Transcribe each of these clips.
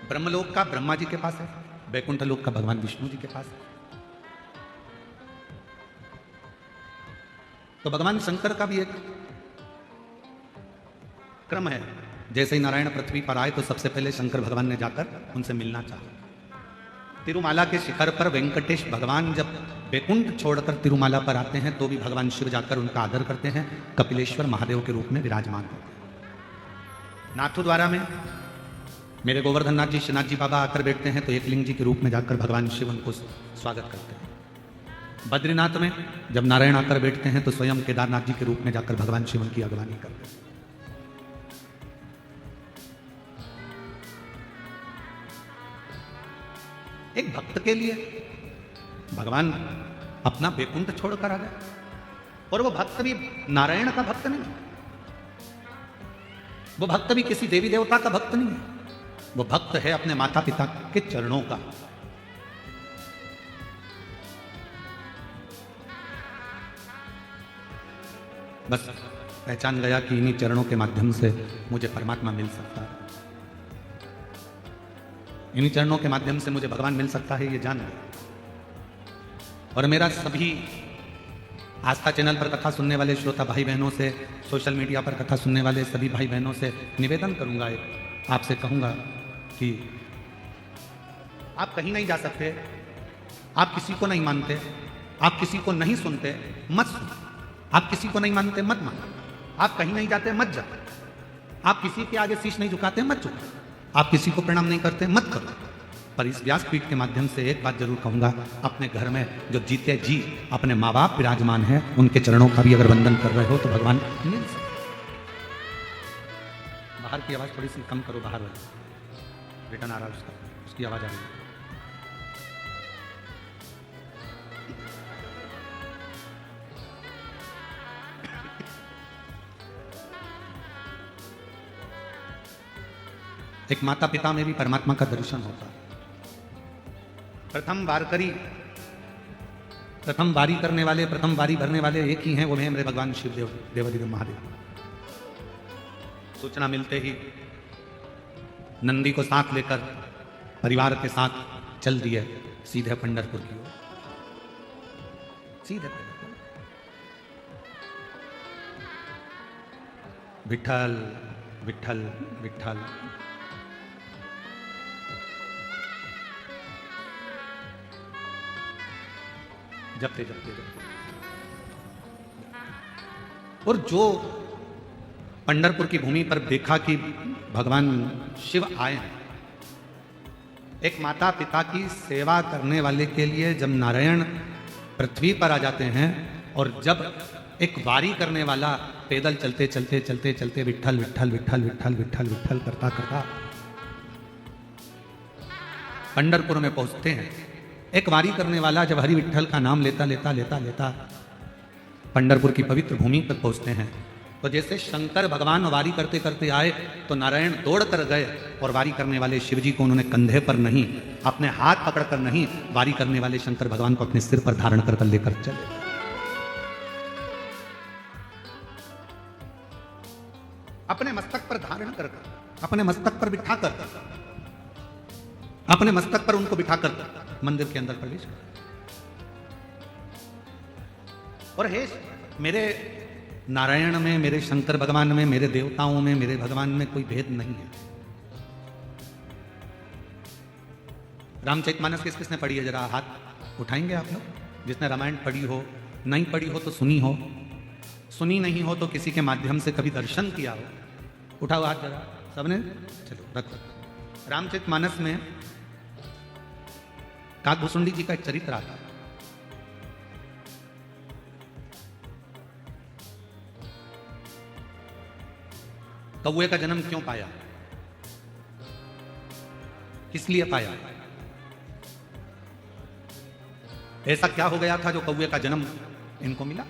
ब्रह्मलोक का ब्रह्मा जी के पास है, वैकुंठ लोक का भगवान विष्णु जी के पास है। तो भगवान शंकर का भी एक क्रम है। जैसे ही नारायण पृथ्वी पर आए तो सबसे पहले शंकर भगवान ने जाकर उनसे मिलना चाहा। तिरुमाला के शिखर पर वेंकटेश भगवान जब वैकुंठ छोड़कर तिरुमाला पर आते हैं तो भी भगवान शिव जाकर उनका आदर करते हैं, कपिलेश्वर महादेव के रूप में विराजमान होते हैं। नाथद्वारा में मेरे गोवर्धन नाथ जी, श्रीनाथ जी बाबा आकर बैठते हैं तो एक लिंग जी के रूप में जाकर भगवान शिव उनको स्वागत करते हैं। बद्रीनाथ में जब नारायण आकर बैठते हैं तो स्वयं केदारनाथ जी के रूप में जाकर भगवान शिव उनकी अगवानी करते हैं। एक भक्त के लिए भगवान अपना वैकुंठ छोड़कर आ गए, और वो भक्त भी नारायण का भक्त नहीं, वो भक्त भी किसी देवी देवता का भक्त नहीं है, वो भक्त है अपने माता पिता के चरणों का। बस पहचान गया कि इन्हीं चरणों के माध्यम से मुझे परमात्मा मिल सकता है, इन्हीं चरणों के माध्यम से मुझे भगवान मिल सकता है, ये जान गया। और मेरा सभी आस्था चैनल पर कथा सुनने वाले श्रोता भाई बहनों से, सोशल मीडिया पर कथा सुनने वाले सभी भाई बहनों से निवेदन करूंगा, आपसे कहूंगा कि आप कहीं नहीं जा सकते, आप किसी को नहीं मानते, आप किसी को नहीं सुनते, मत सुनो। आप किसी को नहीं मानते, मत मानो। आप कहीं नहीं जाते, मत जाओ। आप किसी के आगे शीश नहीं झुकाते, मत झुकाओ। आप किसी को प्रणाम नहीं करते, मत करो। पर इस व्यासपीठ के माध्यम से एक बात जरूर कहूंगा, अपने घर में जो जीते जी अपने माँ बाप विराजमान हैं, उनके चरणों का भी अगर वंदन कर रहे हो तो भगवान मिल सकते। बाहर की आवाज थोड़ी सी कम करो, बाहर वाली रिटर्न आ रहा है उसकी आवाज आ रही है। एक माता पिता में भी परमात्मा का दर्शन होता है। प्रथम बारी करने वाले, प्रथम बारी भरने वाले एक ही हैं, वो हैं मेरे भगवान शिवदेव, देवाधिदेव महादेव। सूचना मिलते ही नंदी को साथ लेकर परिवार के साथ चल दिए सीधे पंढरपुर की ओर, सीधे पंढरपुर। विठल विठल विठल जपते जपते जपते। और जो पंढरपुर की भूमि पर देखा कि भगवान शिव आए हैं, एक माता पिता की सेवा करने वाले के लिए जब नारायण पृथ्वी पर आ जाते हैं, और जब एक वारी करने वाला पैदल चलते चलते चलते चलते विठल विठल विठल विठल विठल विठल करता करता पंढरपुर में पहुंचते हैं, एक वारी करने वाला जब हरि विठल का नाम लेता लेता लेता लेता पंढरपुर की पवित्र भूमि पर पहुंचते हैं, तो जैसे शंकर भगवान वारी करते करते आए तो नारायण दौड़ कर गए, और वारी करने वाले शिव जी को उन्होंने कंधे पर नहीं, अपने हाथ पकड़कर नहीं, वारी करने वाले शंकर भगवान को अपने सिर पर धारण कर लेकर चले। अपने मस्तक पर धारण कर, अपने मस्तक पर बिठाकर, अपने मस्तक पर उनको बिठाकर मंदिर के अंदर प्रवेश कर। और हे मेरे नारायण में, मेरे शंकर भगवान में, मेरे देवताओं में, मेरे भगवान में कोई भेद नहीं है। रामचरितमानस किसने पढ़ी है? जरा हाथ उठाएंगे आप लोग, जिसने रामायण पढ़ी हो। नहीं पढ़ी हो तो सुनी हो, सुनी नहीं हो तो किसी के माध्यम से कभी दर्शन किया हो। उठाओ हाथ जरा सबने, चलो रखो। रामचरितमानस में काकभूषुंडी जी का एक चरित्र आता है। कौए का जन्म क्यों पाया, किस लिए पाया, ऐसा क्या हो गया था जो कौए का जन्म इनको मिला?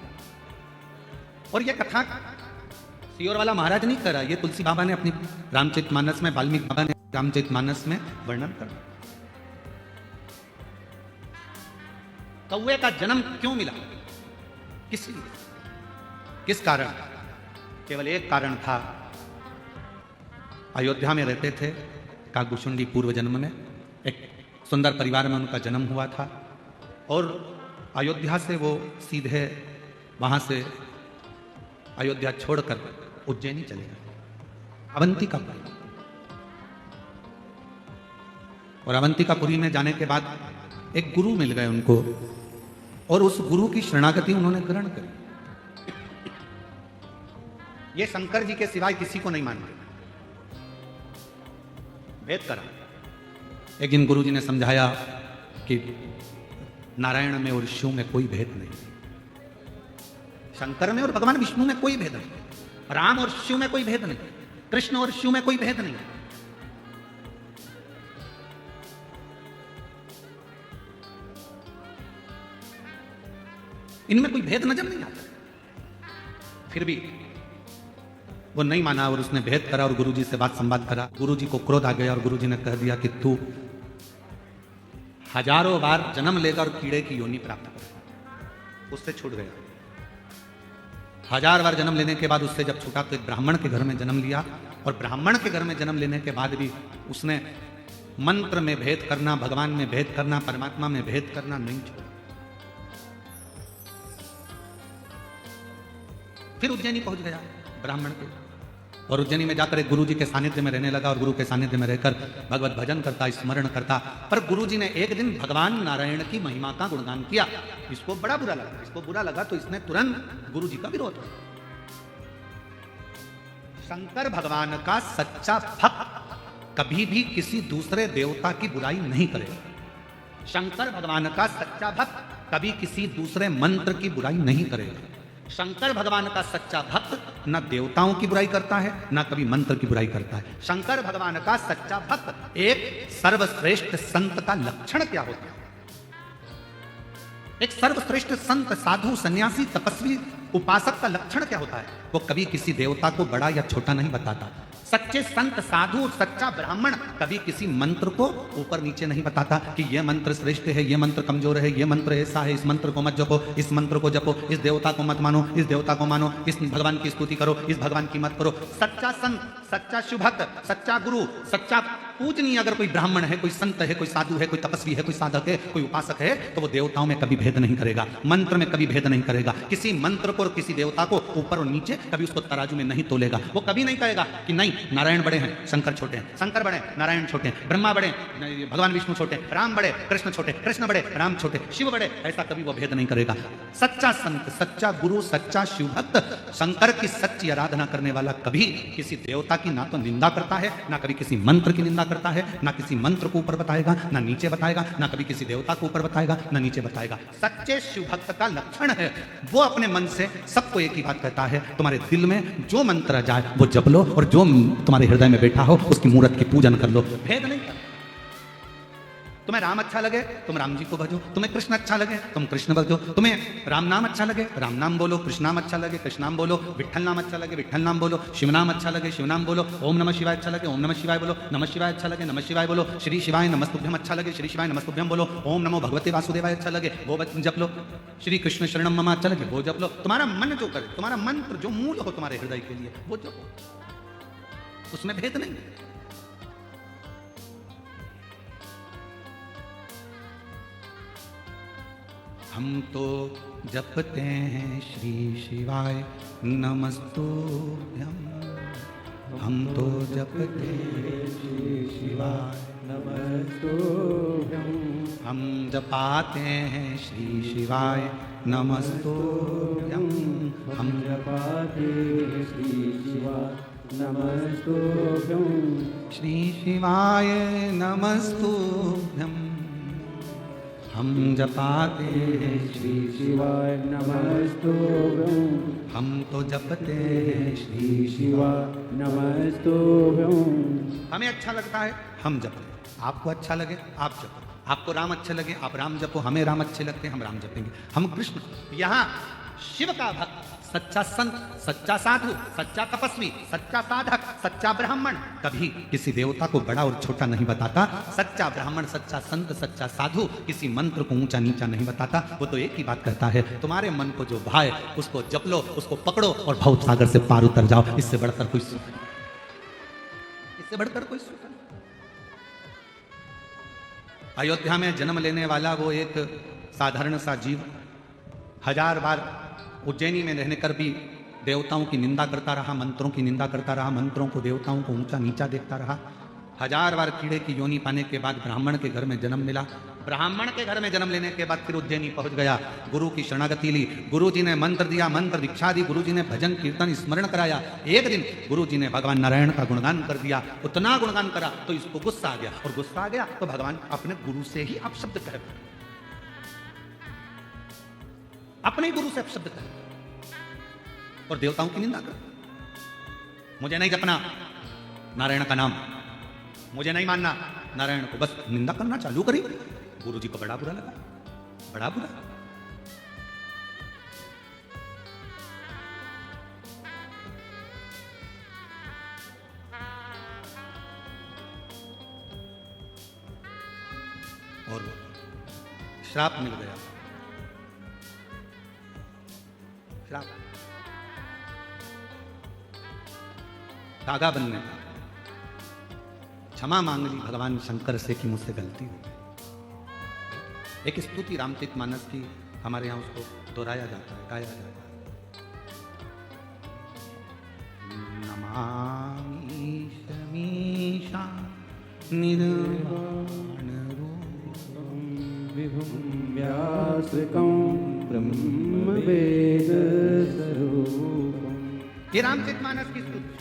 और यह कथा सियोर वाला महाराज नहीं करा, ये तुलसी बाबा ने अपनी रामचरितमानस में, वाल्मीकि बाबा ने रामचरितमानस में वर्णन करा। कौए का जन्म क्यों मिला, किस लिए, किस कारण? केवल एक कारण था। अयोध्या में रहते थे, काकभूषुंडी पूर्व जन्म में एक सुंदर परिवार में उनका जन्म हुआ था और अयोध्या से वो सीधे वहाँ से अयोध्या छोड़कर उज्जैनी चले गए, अवंतिकापुरी। और अवंतिकापुरी में जाने के बाद एक गुरु मिल गए उनको और उस गुरु की शरणागति उन्होंने ग्रहण करी। ये शंकर जी के सिवाय किसी को नहीं मानते, भेद करा। एक दिन गुरु जी ने समझाया कि नारायण में और शिव में कोई भेद नहीं, शंकर में और भगवान विष्णु में कोई भेद नहीं, राम और शिव में कोई भेद नहीं, कृष्ण और शिव में कोई भेद नहीं। इनमें कोई भेद नजर नहीं आता। फिर भी वो नहीं माना और उसने भेद करा और गुरुजी से बात संवाद करा। गुरुजी को क्रोध आ गया और गुरुजी ने कह दिया कि तू हजारों बार जन्म लेगा और कीड़े की योनि प्राप्त करेगा। उससे छूट गया। 1000 बार जन्म लेने के बाद उससे जब छूटा तो एक ब्राह्मण के घर में जन्म लिया और ब्राह्मण के घर में जन्म लेने के बाद भी उसने मंत्र में भेद करना, भगवान में भेद करना, परमात्मा में भेद करना नहीं छोड़ा। फिर उज्जैनी पहुंच गया ब्राह्मण के और उज्जैनी में जाकर एक गुरु जी के सानिध्य में रहने लगा और गुरु के सानिध्य में रहकर भगवत भजन करता, स्मरण करता। पर गुरु जी ने एक दिन भगवान नारायण की महिमा का गुणगान किया। इसको बड़ा बुरा लगा। इसको बुरा लगा तो इसने तुरंत गुरु जी का विरोध किया। शंकर भगवान का सच्चा भक्त कभी भी किसी दूसरे देवता की बुराई नहीं करेगा। शंकर भगवान का सच्चा भक्त कभी किसी दूसरे मंत्र की बुराई नहीं करेगा। शंकर भगवान का सच्चा भक्त न देवताओं की बुराई करता है, न कभी मंत्र की बुराई करता है। शंकर भगवान का सच्चा भक्त एक सर्वश्रेष्ठ संत का लक्षण क्या होता है? एक सर्वश्रेष्ठ संत, साधु, सन्यासी, तपस्वी, उपासक का लक्षण क्या होता है? वो कभी किसी देवता को बड़ा या छोटा नहीं बताता। सच्चे संत, साधु, सच्चा ब्राह्मण कभी किसी मंत्र को ऊपर नीचे नहीं बताता कि यह मंत्र श्रेष्ठ है, यह मंत्र कमजोर है, यह मंत्र ऐसा है, इस मंत्र को मत जपो, इस मंत्र को जपो, इस देवता को मत मानो, इस देवता को मानो, इस भगवान की स्तुति करो, इस भगवान की मत करो। सच्चा संत, सच्चा शुभक्त, सच्चा गुरु, सच्चा पूजनीय अगर कोई ब्राह्मण है, कोई संत है, कोई साधु है, कोई तपस्वी है, कोई साधक है, कोई उपासक है, तो वो देवताओं में कभी भेद नहीं करेगा, मंत्र में कभी भेद नहीं करेगा। किसी मंत्र को और किसी देवता को ऊपर और नीचे कभी उसको तराजू में नहीं तोलेगा। वो कभी नहीं कहेगा कि नहीं नारायण बड़े हैं, शंकर छोटे हैं, शंकर बड़े, नारायण छोटे हैं, ब्रह्मा बड़े, भगवान विष्णु छोटे, राम बड़े, कृष्ण छोटे, कृष्ण बड़े, राम छोटे, शिव बड़े। ऐसा कभी वो भेद नहीं करेगा। सच्चा संत, सच्चा गुरु, सच्चा शिवभक्त, शंकर की सच्ची आराधना करने वाला कभी किसी देवता की ना तो निंदा करता है, ना कभी किसी मंत्र की निंदा करता है, ना किसी मंत्र को ऊपर बताएगा, ना नीचे बताएगा, ना कभी किसी देवता को ऊपर बताएगा, ना नीचे बताएगा। सच्चे शिवभक्त का लक्षण है वो अपने मन से सबको एक ही बात कहता है, तुम्हारे दिल में जो मंत्र जाए वो जप लो और जो तुम्हारे हृदय में बैठा हो उसकी मूर्त की पूजन कर लो। भेद नहीं कर। तुम्हें राम अच्छा लगे तुम राम जी को भजो, तुम्हें कृष्ण अच्छा लगे तुम कृष्ण भजो, तुम्हें राम नाम अच्छा लगे राम नाम बोलो, कृष्ण नाम अच्छा लगे कृष्ण नाम बोलो, विठ्ठल नाम अच्छा लगे विठ्ठल नाम बोलो, शिव नाम अच्छा लगे शिव नाम बोलो, ओम नमः शिवाय अच्छा लगे ओम नमः शिवाय बोलो, नमः शिवाय अच्छा लगे नमः शिवाय बोलो, श्री शिवाय नमस्तुभ्यम अच्छा लगे श्री शिवाय नमस्तुभ्यम बोलो, ओम नमो भगवते वासुदेवाय अच्छा लगे वो जप लो, श्री कृष्ण शरणम मम अच्छा लगे वो जप लो। तुम्हारा मन जो करे, तुम्हारा मंत्र जो मूल हो तुम्हारे हृदय के लिए वो जपो, उसमें भेद नहीं। हम तो जपते हैं श्री शिवाय नमस्तुभ्यम, हम तो जपते हैं श्री शिवाय नमस्तुभ्यम, हम जपाते हैं श्री शिवाय नमस्तुभ्यम, हम जपाते हैं श्री शिवाय नमस्तुभ्यम, श्री शिवाय नमस्तुभ्यम, हम जपाते हैं श्री शिवाय नमस्तुभ्यम, हम तो जपते हैं श्री शिवाय नमस्तुभ्यम। हमें अच्छा लगता है हम जपते, आपको अच्छा लगे आप जपो, आपको राम अच्छे लगे आप राम जपो, हमें राम अच्छे लगते हैं हम राम जपेंगे, हम कृष्ण। यहाँ शिव का भक्त, सच्चा संत, सच्चा साधु, सच्चा तपस्वी, सच्चा साधक, सच्चा ब्राह्मण कभी किसी देवता को बड़ा और छोटा नहीं बताता। सच्चा ब्राह्मण, सच्चा संत, सच्चा साधु किसी मंत्र को ऊंचा नीचा नहीं बताता। वो तो एक ही बात कहता है, तुम्हारे मन को जो भाए उसको जप लो, उसको पकड़ो और भव सागर से पार उतर जाओ। इससे बढ़कर कोई सुख नहीं, इससे बढ़कर कोई सुख नहीं। अयोध्या में जन्म लेने वाला वो एक साधारण सा जीव 1000 बार उज्जैनी में रहने कर भी देवताओं की निंदा करता रहा, मंत्रों की निंदा करता रहा, मंत्रों को देवताओं को ऊंचा नीचा देखता रहा। 1000 बार कीड़े की योनि पाने के बाद ब्राह्मण के घर में जन्म मिला। ब्राह्मण के घर में जन्म लेने के बाद फिर उज्जैनी पहुंच गया, गुरु की शरणागति ली, गुरु जी ने मंत्र दिया, मंत्र दीक्षा दी, गुरु जी ने भजन कीर्तन स्मरण कराया। एक दिन गुरु जी ने भगवान नारायण का गुणगान कर दिया, उतना गुणगान करा तो इसको गुस्सा आ गया, और गुस्सा आ गया तो भगवान अपने गुरु से ही अपशब्द कह, अपने गुरु से अपशब्द कह और देवताओं की निंदा कर। मुझे नहीं जपना नारायण का नाम, मुझे नहीं मानना नारायण को, बस निंदा करना चालू करी। गुरु जी को बड़ा बुरा लगा, बड़ा बुरा। और श्राप मिल गया, श्राप, धागा बनने का। क्षमा मांग ली भगवान शंकर से कि मुझसे गलती हो गई। एक स्तुति रामचरितमानस की हमारे यहाँ उसको दोहराया जाता है, गाया जाता है। नमामि शमीशा निर्वाण रूपं विभुं व्यासकं ब्रह्मवेद स्वरूपम्। ये रामचरितमानस की स्तुति,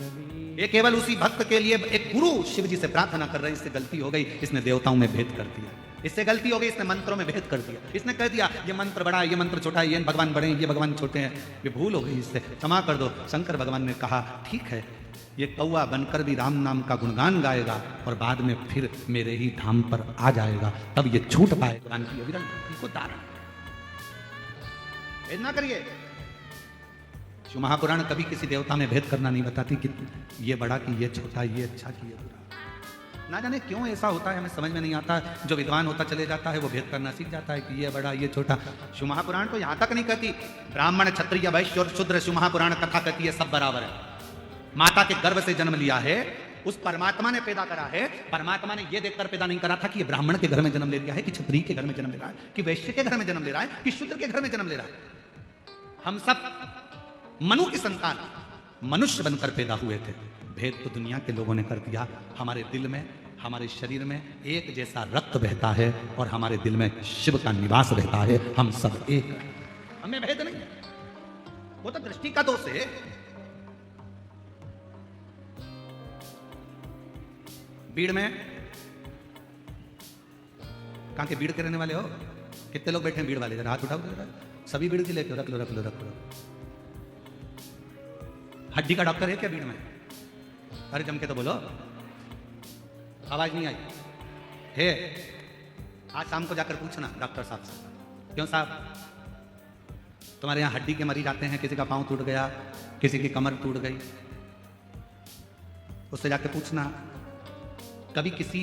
ये केवल उसी भक्त के लिए। एक गुरु शिव जी से प्रार्थना कर रहे हैं, इससे गलती हो गई, इसने देवताओं में भेद कर दिया, इससे गलती हो गई, इसने मंत्रों में भेद कर दिया, इसने कह दिया ये मंत्र बड़ा है, ये मंत्र छोटा है, ये भगवान बड़े हैं, ये भगवान छोटे हैं, ये भूल हो गई, इससे क्षमा कर दो। शंकर भगवान ने कहा ठीक है, ये कौवा बनकर भी राम नाम का गुणगान गाएगा और बाद में फिर मेरे ही धाम पर आ जाएगा, तब ये छूट पाएगा भगवान की अविरल भक्ति को दारण। भेद ना करिए। शिव महापुराण कभी किसी देवता में भेद करना नहीं बताती कि ये बड़ा कि ये छोटा, ये अच्छा कि ये बुरा। ना जाने क्यों ऐसा होता है, हमें समझ में नहीं आता। जो विद्वान होता चले जाता है वो भेद करना सीख जाता है कि ये बड़ा ये छोटा। शिव महापुराण तो यहाँ तक नहीं कहती ब्राह्मण क्षत्रिय वैश्य और शूद्र, शिव महापुराण कथा कहती है सब बराबर है। माता के गर्भ से जन्म लिया है, उस परमात्मा ने पैदा करा है। परमात्मा ने यह देखकर पैदा नहीं करा था कि ये ब्राह्मण के घर में जन्म ले लिया है, कि क्षत्रिय के घर में जन्म ले रहा है, कि वैश्य के घर में जन्म ले रहा है, कि शूद्र के घर में जन्म ले रहा है। हम सब मनु की संतान मनुष्य बनकर पैदा हुए थे। भेद तो दुनिया के लोगों ने कर दिया। हमारे दिल में, हमारे शरीर में एक जैसा रक्त बहता है और हमारे दिल में शिव का निवास रहता है। हम सब एक हैं, हमें भेद नहीं है। वो तो दृष्टि का दोष है। बीड़ में, कहां के बीड़ के रहने वाले हो? कितने लोग बैठे हैं बीड़ वाले? जरा हाथ उठाओ जरा। सभी बीड़ के लेके रख लो रख लो रख लो। हड्डी का डॉक्टर है क्या बीड़ में? अरे जम के तो बोलो, आवाज नहीं आई है। आज शाम को जाकर पूछना डॉक्टर साहब से, क्यों साहब तुम्हारे यहाँ हड्डी के मरीज आते हैं, किसी का पांव टूट गया, किसी की कमर टूट गई, उससे जाकर पूछना कभी किसी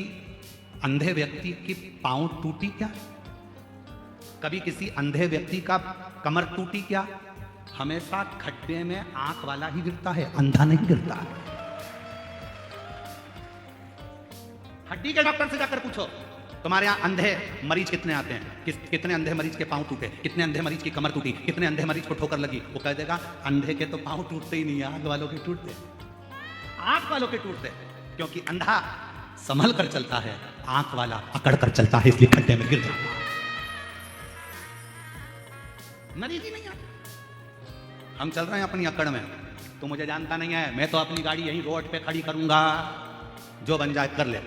अंधे व्यक्ति की पांव टूटी क्या? कभी किसी अंधे व्यक्ति का कमर टूटी क्या? हमेशा खड्डे में आंख वाला ही गिरता है, अंधा नहीं गिरता। हड्डी के डॉक्टर से जाकर पूछो तुम्हारे यहाँ अंधे मरीज कितने आते हैं, कितने अंधे मरीज के पांव टूटे, कितने अंधे मरीज की कमर टूटी, कितने अंधे मरीज को ठोकर लगी। वो कह देगा अंधे के तो पांव टूटते ही नहीं है, आंख वालों के टूटते, आंख वालों के टूटते, क्योंकि अंधा संभल कर चलता है, आंख वाला अकड़ कर चलता है, इसलिए खड्डे में गिर जाता है। मरीज ही नहीं आते। हम चल रहे हैं अपनी अकड़ में, तो मुझे जानता नहीं है, मैं तो अपनी गाड़ी यहीं रोड पे खड़ी करूंगा, जो बन जाए कर ले।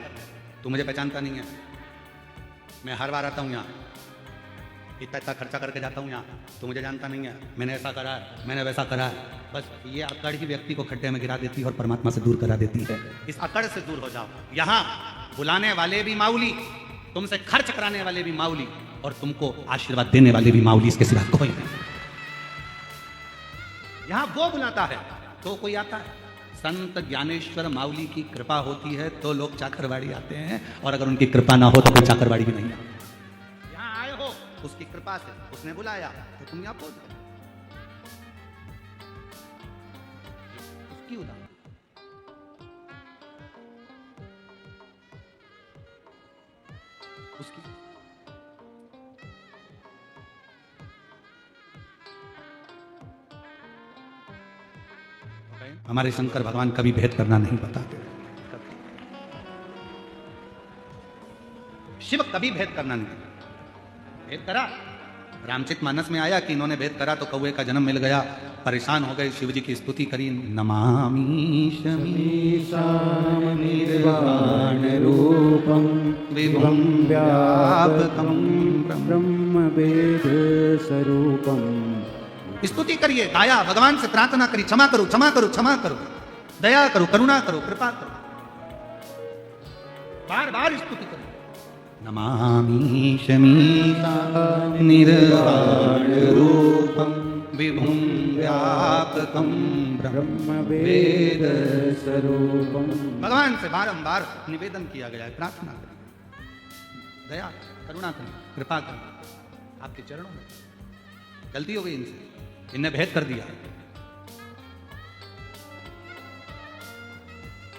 तू मुझे पहचानता नहीं है, मैं हर बार आता हूँ यहाँ, इतना इतना खर्चा करके जाता हूँ यहाँ, तो मुझे जानता नहीं है, मैंने ऐसा करा है, मैंने वैसा करा है। बस ये अकड़ ही व्यक्ति को खड्डे में गिरा देती है और परमात्मा से दूर करा देती है। इस अकड़ से दूर हो जाओ। यहाँ बुलाने वाले भी माऊली, तुमसे खर्च कराने वाले भी माऊली, और तुमको आशीर्वाद देने वाले भी माऊली, इसके सिवा कोई नहीं। यहाँ वो बुलाता है तो कोई आता है। संत ज्ञानेश्वर माऊली की कृपा होती है तो लोग चाकरवाड़ी आते हैं, और अगर उनकी कृपा ना हो तो कोई चाकरवाड़ी भी नहीं आती। यहाँ आए हो उसकी कृपा से, उसने बुलाया तो तुम यहाँ पहुंच गए। उसकी उदाहरण उसकी हमारे शंकर भगवान कभी भेद करना नहीं बताते। शिव कभी भेद करना नहीं, भेद करा रामचरित मानस में आया कि इन्होंने भेद करा तो कौवे का जन्म मिल गया, परेशान हो गए, शिव जी की स्तुति करी, नमामि शमीशाम निर्वाण रूपम विभुं व्यापकं ब्रह्म वेद स्वरूपम। स्तुति करिए, गाया, भगवान से प्रार्थना करी, क्षमा करो क्षमा करो क्षमा करो, दया करो, करुणा करो, कृपा करो, बार बार स्तुति करो। नमामि शमीशाम निर्वाण रूपम विभुं व्यापकं ब्रह्म वेद स्वरूपम। भगवान से बारंबार निवेदन किया गया है, प्रार्थना करें, दया करुणा करें, कृपा करें, आपके चरणों में। गलती हो गई इनसे, इनने भेद कर दिया।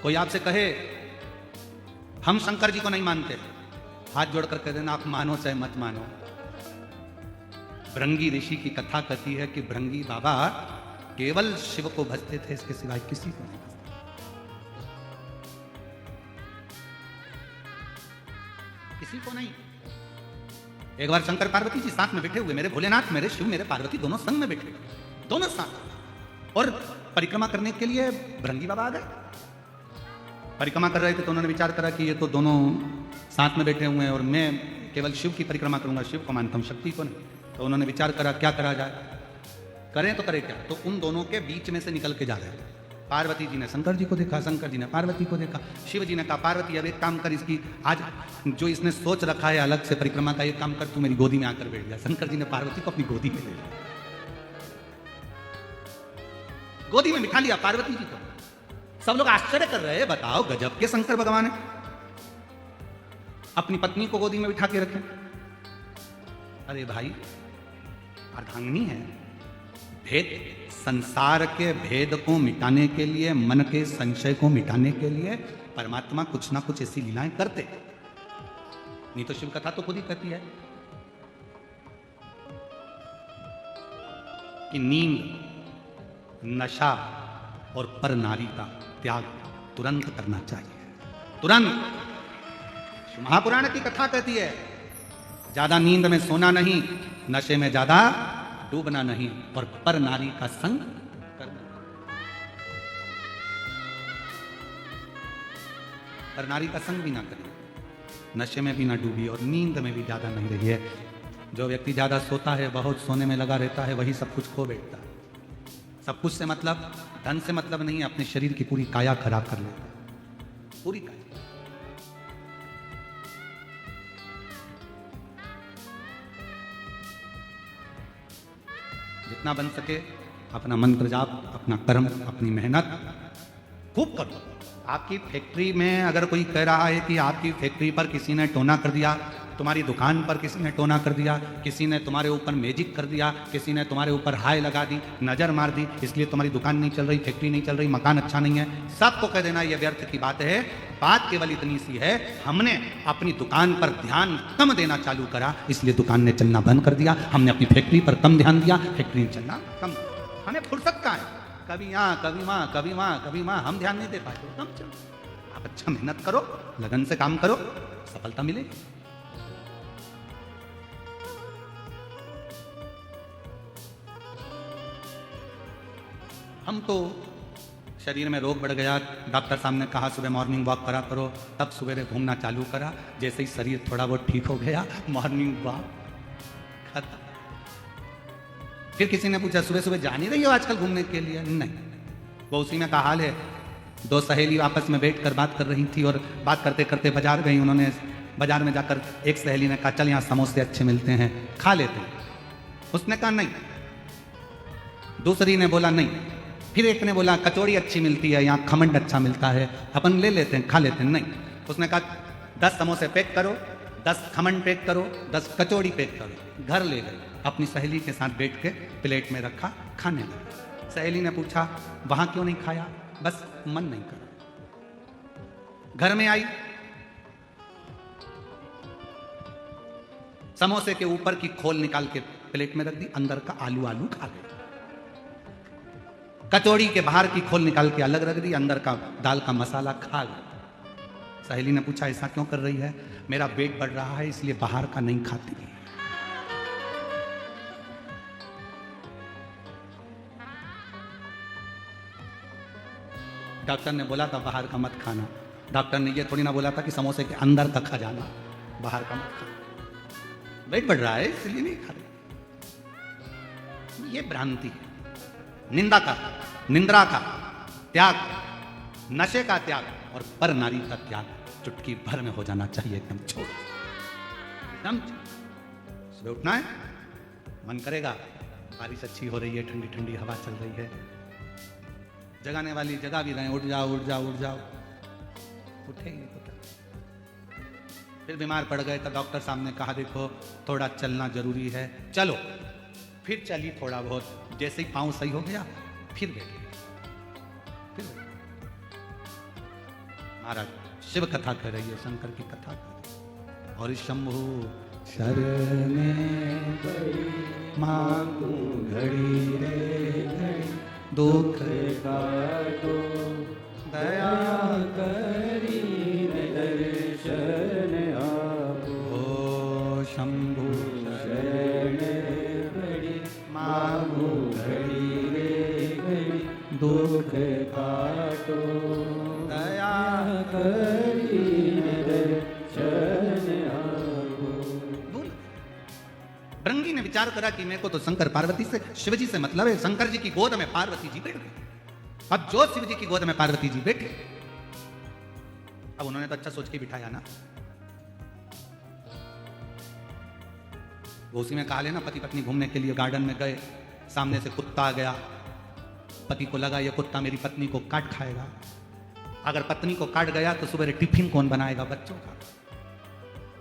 कोई आपसे कहे हम शंकर जी को नहीं मानते, हाथ जोड़कर कह देना आप मानो चाहे मत मानो। भृंगी ऋषि की कथा कहती है कि भृंगी बाबा केवल शिव को भजते थे, इसके सिवाय किसी को नहीं भजते। किसी को नहीं। एक बार शंकर पार्वती जी साथ में बैठे हुए, मेरे भोलेनाथ, मेरे शिव, मेरे पार्वती दोनों संग में बैठे, दोनों साथ, और परिक्रमा करने के लिए भृंगी बाबा आ गए। परिक्रमा कर रहे थे तो उन्होंने विचार करा कि ये तो दोनों साथ में बैठे हुए हैं और मैं केवल शिव की परिक्रमा करूंगा, शिव को मानता हूं, शक्ति को नहीं। तो उन्होंने विचार करा क्या करा जाए, करें तो करें क्या। तो उन दोनों के बीच में से निकल के जा रहे हैं। पार्वती जी ने शंकर जी को देखा, शंकर जी ने पार्वती को देखा, शिव जी ने कहा पार्वती अब एक काम कर, इसकी आज जो इसने सोच रखा है अलग से परिक्रमा का, एक काम कर तू मेरी गोदी में आकर बैठ जा। शंकर जी ने पार्वती को अपनी गोदी में ले लिया, गोदी में बिठा लिया पार्वती जी को। सब लोग आश्चर्य कर रहे हैं, बताओ गजब के शंकर भगवान है, अपनी पत्नी को गोदी में बिठा के रखें। अरे भाई अर्धांगिनी है, भेद, संसार के भेद को मिटाने के लिए, मन के संशय को मिटाने के लिए परमात्मा कुछ ना कुछ ऐसी लीलाएं करते। नहीं तो शिव कथा तो खुद ही कहती है कि नींद, नशा और पर नारी का त्याग तुरंत करना चाहिए, तुरंत। महापुराण की कथा कहती है ज्यादा नींद में सोना नहीं, नशे में ज्यादा डूबना नहीं, और पर नारी का संग करना। पर नारी का संग भी ना करिए, नशे में भी ना डूबिए और नींद में भी ज्यादा नहीं रहिए। जो व्यक्ति ज्यादा सोता है, बहुत सोने में लगा रहता है, वही सब कुछ खो बैठता है। सब कुछ से मतलब, धन से मतलब नहीं है, अपने शरीर की पूरी काया खराब कर लेता है, पूरी काया। जितना बन सके अपना मंत्र जाप, अपना कर्म, अपनी मेहनत खूब करो। आपकी फैक्ट्री में अगर कोई कह रहा है कि आपकी फैक्ट्री पर किसी ने टोना कर दिया, तुम्हारी दुकान पर किसी ने टोना कर दिया, किसी ने तुम्हारे ऊपर मैजिक कर दिया, किसी ने तुम्हारे ऊपर हाय लगा दी, नजर मार दी, इसलिए तुम्हारी दुकान नहीं चल रही, फैक्ट्री नहीं चल रही, मकान अच्छा नहीं है, सबको कह देना ये व्यर्थ की बात है। बात केवल इतनी सी है, हमने अपनी दुकान पर ध्यान कम देना चालू करा, इसलिए दुकान ने चलना बंद कर दिया। हमने अपनी फैक्ट्री पर कम ध्यान दिया, फैक्ट्री ने चलना कम। हमें फुर्सत कहाँ है, कभी यहाँ कभी वहाँ, कभी वहाँ कभी वहाँ, हम ध्यान नहीं दे पाए तो कम चलो। आप अच्छा मेहनत करो, लगन से काम करो, सफलता मिलेगी। हम तो शरीर में रोग बढ़ गया, डॉक्टर साहब ने कहा सुबह मॉर्निंग वॉक करा करो, तब सवेरे घूमना चालू करा। जैसे ही शरीर थोड़ा बहुत ठीक हो गया, मॉर्निंग वॉक खत्म। फिर किसी ने पूछा सुबह सुबह जा नहीं रही हो आजकल घूमने के लिए? नहीं, वो उसी में का हाल है। दो सहेली आपस में बैठकर बात कर रही थी और बात करते करते बाजार गई। उन्होंने बाजार में जाकर एक सहेली ने कहा चल यहाँ समोसे अच्छे मिलते हैं, खा लेते हैं। उसने कहा नहीं, दूसरी ने बोला नहीं, फिर एक ने बोला कचौड़ी अच्छी मिलती है, यहाँ खमंड अच्छा मिलता है, अपन ले लेते हैं, खा लेते हैं। नहीं, उसने कहा 10 समोसे पैक करो, 10 खमंड पैक करो, 10 कचौड़ी पैक करो। घर ले गए, अपनी सहेली के साथ बैठ के प्लेट में रखा, खाने लगा। सहेली ने पूछा वहां क्यों नहीं खाया? बस मन नहीं करा। घर में आई, समोसे के ऊपर की खोल निकाल के प्लेट में रख दी, अंदर का आलू आलू खा गए। कचौड़ी के बाहर की खोल निकाल के अलग रख दी, अंदर का दाल का मसाला खा गए। सहेली ने पूछा ऐसा क्यों कर रही है? मेरा पेट बढ़ रहा है इसलिए बाहर का नहीं खाती। डॉक्टर ने बोला था बाहर का मत खाना। डॉक्टर ने ये थोड़ी ना बोला था कि समोसे के अंदर का खा जाना, बाहर का मत खाना। पेट बढ़ रहा है इसलिए नहीं खा रहे। ये भ्रांति है। निंदा का, निंद्रा का त्याग, नशे का त्याग और पर नारी का त्याग चुटकी भर में हो जाना चाहिए। एकदम छोड़, एकदम सुबह उठना है, मन करेगा बारिश अच्छी हो रही है, ठंडी ठंडी हवा चल रही है, जगाने वाली जगा भी रहे, उठ जाओ उठ जाओ उठ जाओ, उठेंगे तो क्या। फिर बीमार पड़ गए तो डॉक्टर साहब ने कहा देखो थोड़ा चलना जरूरी है, चलो। फिर चली थोड़ा बहुत, जैसे ही पाँव सही हो गया फिर बैठे, फिर महाराज शिव कथा कर रही है, शंकर की कथा कर रही है। और शंभु शरणे मांगू घड़ी रे घड़ी, दुख काटो दया करी दर्शन आपो। ओ शंभु शरणे मांगू घड़ी रे घड़ी, दुख काटो दया करी दर्शन आपो। भृंगी ने विचार करा कि मेरे को तो शंकर पार्वती से, शिवजी से मतलब है। शंकर जी की गोद में पार्वती जी बैठ गए। अब जो शिव जी की गोद में पार्वती जी बैठे, अब उन्होंने तो अच्छा सोच के बिठाया ना। वो उसी में कहा लेना, पति पत्नी घूमने के लिए गार्डन में गए, सामने से कुत्ता आ गया। पति को लगा ये कुत्ता मेरी पत्नी को काट खाएगा। अगर पत्नी को काट गया तो सुबह टिफिन कौन बनाएगा बच्चों का?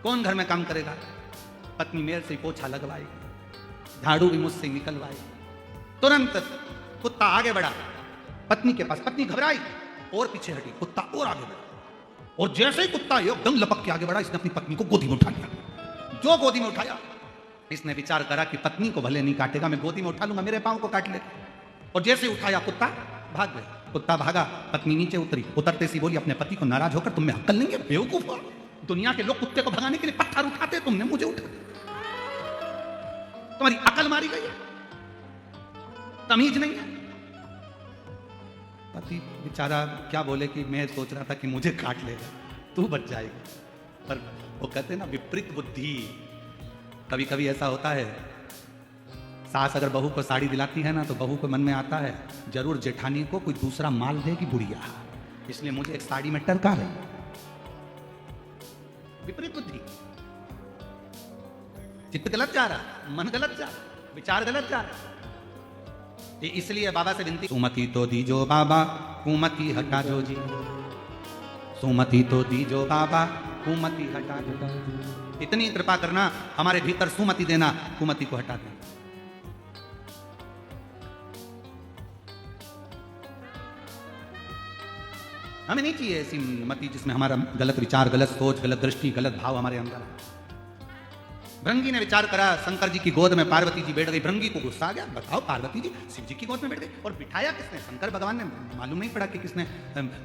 कौन घर में काम करेगा? पत्नी मेरे से पोछा लगवाएगी, झाड़ू भी मुझसे निकलवाएगी। तुरंत कुत्ता आगे बढ़ा पत्नी के पास, पत्नी घबराई और पीछे हटी, कुत्ता और आगे बढ़ा। और जैसे ही कुत्ता एकदम लपक के आगे बढ़ा, इसने अपनी पत्नी को गोदी में उठा लिया। जो गोदी में उठाया, इसने विचार करा कि पत्नी को भले नहीं काटेगा, मैं गोदी में उठा लूंगा, मेरे पांव को काट ले। और जैसे उठाया कुत्ता भाग गया। कुत्ता भागा, पत्नी नीचे उतरी, उतरते सी बोली अपने पति को नाराज होकर, तुम में अक्ल नहीं है बेवकूफ हो, दुनिया के लोग कुत्ते को भगाने के लिए पत्थर उठाते, तुमने मुझे उठा, तुम्हारी अकल मारी गई है, तमीज नहीं है। पति बेचारा क्या बोले कि मैं सोच रहा था कि मुझे काट लेगा, तू बच जाएगा। पर वो कहते हैं ना विपरीत बुद्धि। कभी कभी ऐसा होता है, सास अगर बहू को साड़ी दिलाती है ना, तो बहू को मन में आता है जरूर जेठानी को कोई दूसरा माल देगी बुढ़िया, इसलिए मुझे एक साड़ी में टरका रही। विपरीत बुद्धि, चित्त गलत जा रहा, मन गलत जा रहा, विचार गलत जा रहा। इसलिए बाबा से विनती, सुमति तो दीजो बाबा कुमति हटा दो जी, सुमति तो दीजो बाबा कुमति हटा दो। इतनी कृपा करना, हमारे भीतर सुमति देना, कुमति को हटा देना। हमें नहीं चाहिए ऐसी मति जिसमें हमारा गलत विचार, गलत सोच, गलत दृष्टि, गलत भाव हमारे अंदर है। भृंगी ने विचार करा, शंकर जी की गोद में पार्वती जी बैठ गई। भृंगी को गुस्सा आ गया, बताओ पार्वती जी शिव जी की गोद में बैठ गई, और बिठाया किसने? शंकर भगवान ने। मालूम नहीं पड़ा कि किसने।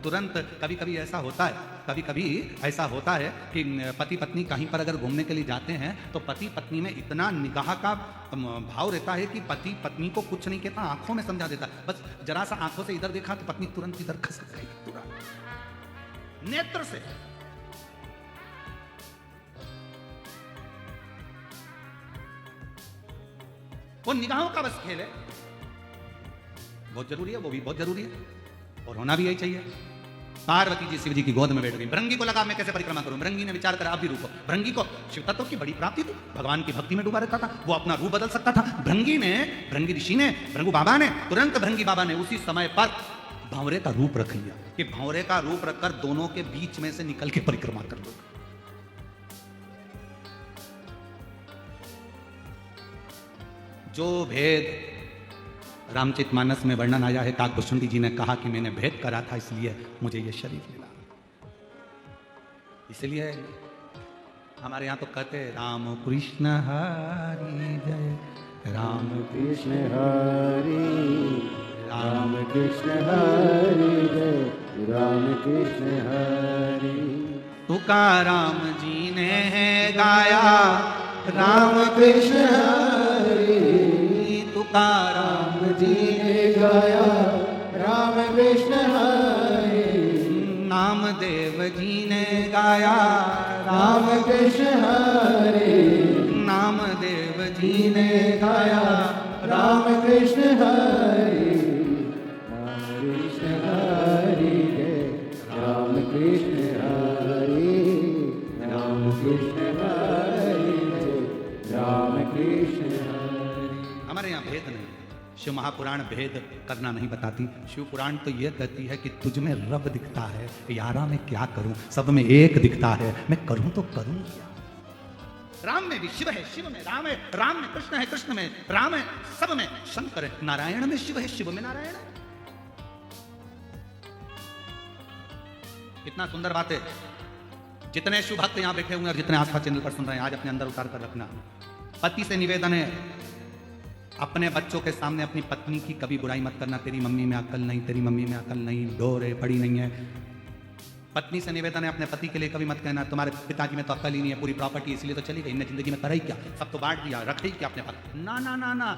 तुरंत कभी कभी ऐसा होता है, कभी कभी ऐसा होता है कि पति पत्नी कहीं पर अगर घूमने के लिए जाते हैं तो पति पत्नी में इतना निगाह का भाव रहता है कि पति पत्नी को कुछ नहीं कहता, आंखों में समझा देता। बस जरा सा आंखों से इधर देखा तो पत्नी तुरंत इधर खसक गई, तुरंत नेत्र से। वो निगाहों का बस खेल है, बहुत जरूरी है, वो भी बहुत जरूरी है, और होना भी यही चाहिए। पार्वती जी शिव जी की गोद में बैठ गई। भृंगी को लगा मैं कैसे परिक्रमा करूं। भृंगी ने विचार करा, अब भी रुको। भृंगी को शिव तत्व की बड़ी प्राप्ति थी, भगवान की भक्ति में डूबा रहता था, वो अपना रूप बदल सकता था। भृंगी ऋषि ने, भृंगु बाबा ने, तुरंत भृंगी बाबा ने उसी समय पर भंवरे का रूप रख लिया कि भंवरे का रूप रखकर दोनों के बीच में से निकल के परिक्रमा कर दो। जो भेद रामचरितमानस में वर्णन आया है, काकभूषुंडी जी ने कहा कि मैंने भेद करा था इसलिए मुझे यह शरीर मिला। इसलिए हमारे यहाँ तो कहते राम कृष्ण हरि जय, राम कृष्ण हरि राम कृष्ण हरि जय राम कृष्ण हरि। तुकाराम जी ने गाया राम कृष्ण हरि तुकाराम जी ने गाया राम कृष्ण हरि। नामदेव जी ने गाया राम कृष्ण हरि नामदेव जी ने गाया राम कृष्ण हरि राम कृष्ण हरि जय राम कृष्ण हरि राम कृष्ण हरि जय राम कृष्ण हरि। हमारे यहाँ भेद नहीं, शिव महापुराण भेद करना नहीं बताती। शिव पुराण तो ये कहती है कि तुझ में रब दिखता है, यारा मैं क्या करूं, सब में एक दिखता है, मैं करूं तो करूं क्या। राम में भी शिव है, शिव में राम है, राम में कृष्ण है, कृष्ण में राम है, सब में शंकर है, नारायण में शिव है, शिव में नारायण है। कितना सुंदर बात है। जितने शिव भक्त यहां बैठे हुए हैं और जितने आस्था चैनल पर सुन रहे हैं, आज अपने अंदर उतार कर रखना। पति से निवेदन है, अपने बच्चों के सामने अपनी पत्नी की कभी बुराई मत करना। तेरी मम्मी में अक्ल नहीं, तेरी मम्मी में अक्ल नहीं, डोर है, पड़ी नहीं है। पत्नी से निवेदन है, अपने पति के लिए कभी मत कहना तुम्हारे पिताजी में तो अक्ल ही नहीं है, पूरी प्रॉपर्टी इसलिए तो चली गई, इनने जिंदगी में करा ही क्या, सब तो बांट दिया, रखे ही क्या अपने पास। ना ना ना ना,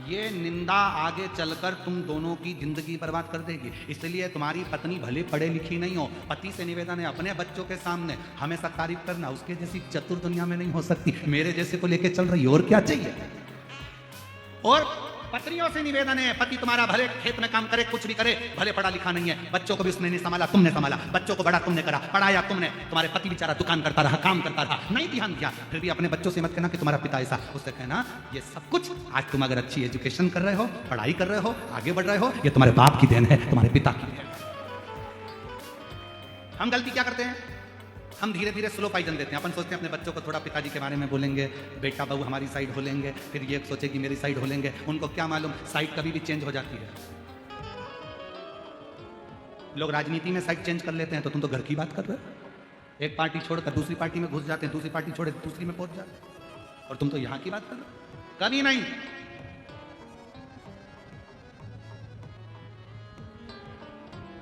ये निंदा आगे चलकर तुम दोनों की जिंदगी बर्बाद कर देगी। इसलिए तुम्हारी पत्नी भले पढ़े लिखी नहीं हो, पति से निवेदन है अपने बच्चों के सामने हमेशा तारीफ करना। उसके जैसी चतुर दुनिया में नहीं हो सकती, मेरे जैसे को लेके चल रही, और क्या चाहिए। और पत्नियों से निवेदन है, पति तुम्हारा भले खेत में काम करे, कुछ भी करे, भले पढ़ा लिखा नहीं है, बच्चों को भी उसने नहीं संभाला, तुमने संभाला, बच्चों को बड़ा तुमने करा, पढ़ाया तुमने। तुम्हारे पति बेचारा दुकान करता रहा, काम करता रहा, नहीं ध्यान दिया, फिर भी अपने बच्चों से मत कहना कि तुम्हारा पिता ऐसा। उससे कहना ये सब कुछ आज तुम अगर अच्छी एजुकेशन कर रहे हो, पढ़ाई कर रहे हो, आगे बढ़ रहे हो, ये तुम्हारे बाप की देन है, तुम्हारे पिता की देन। हम गलती क्या करते हैं, हम धीरे धीरे स्लो पाइजन देते हैं। अपन सोचते हैं अपने बच्चों को थोड़ा पिताजी के बारे में बोलेंगे, बेटा बहू हमारी साइड हो लेंगे, फिर ये सोचेगी मेरी साइड हो लेंगे। उनको क्या मालूम साइड कभी भी चेंज हो जाती है। लोग राजनीति में साइड चेंज कर लेते हैं, तो तुम तो घर की बात कर रहे हो। एक पार्टी छोड़कर दूसरी पार्टी में घुस जाते हैं, दूसरी पार्टी छोड़े दूसरी में पहुंच जाते हैं, और तुम तो यहां की बात कर रहे हो। कभी नहीं।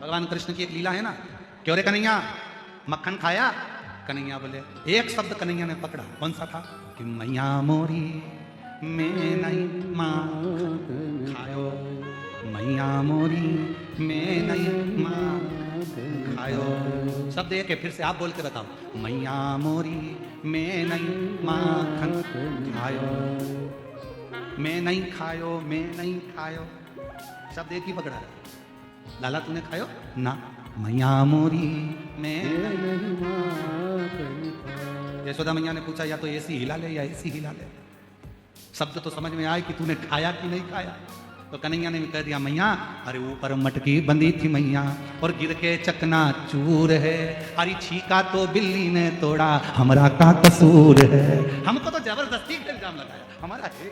भगवान कृष्ण की एक लीला है ना, क्यों रे कन्हैया मक्खन खाया। कन्हैया बोले, एक शब्द कन्हैया ने पकड़ा, कौन सा था, कि मैया मोरी मैं नहीं माखन खायो, मैया मोरी मैं नहीं माखन खायो। शब्द एक है, फिर से आप बोल के बताओ, मैया मोरी मैं नहीं माखन खायो, मैं नहीं खायो, मैं नहीं खायो। शब्द एक ही पकड़ा है। लाला तूने खायो ना, मैया मोरी मैं नहीं माखन। यशोदा मैया ने पूछा, या तो ऐसी हिला ले या ऐसी हिला ले, शब्द तो समझ में आए कि तूने खाया कि नहीं खाया। तो कन्हैया ने भी कह दिया, मैया अरे ऊपर मटकी बंधी थी मैया, और गिर के चकना चूर है, अरे छीका तो बिल्ली ने तोड़ा, हमारा का कसूर है। हमको तो जबरदस्ती इल्जाम लगाया, हमारा है।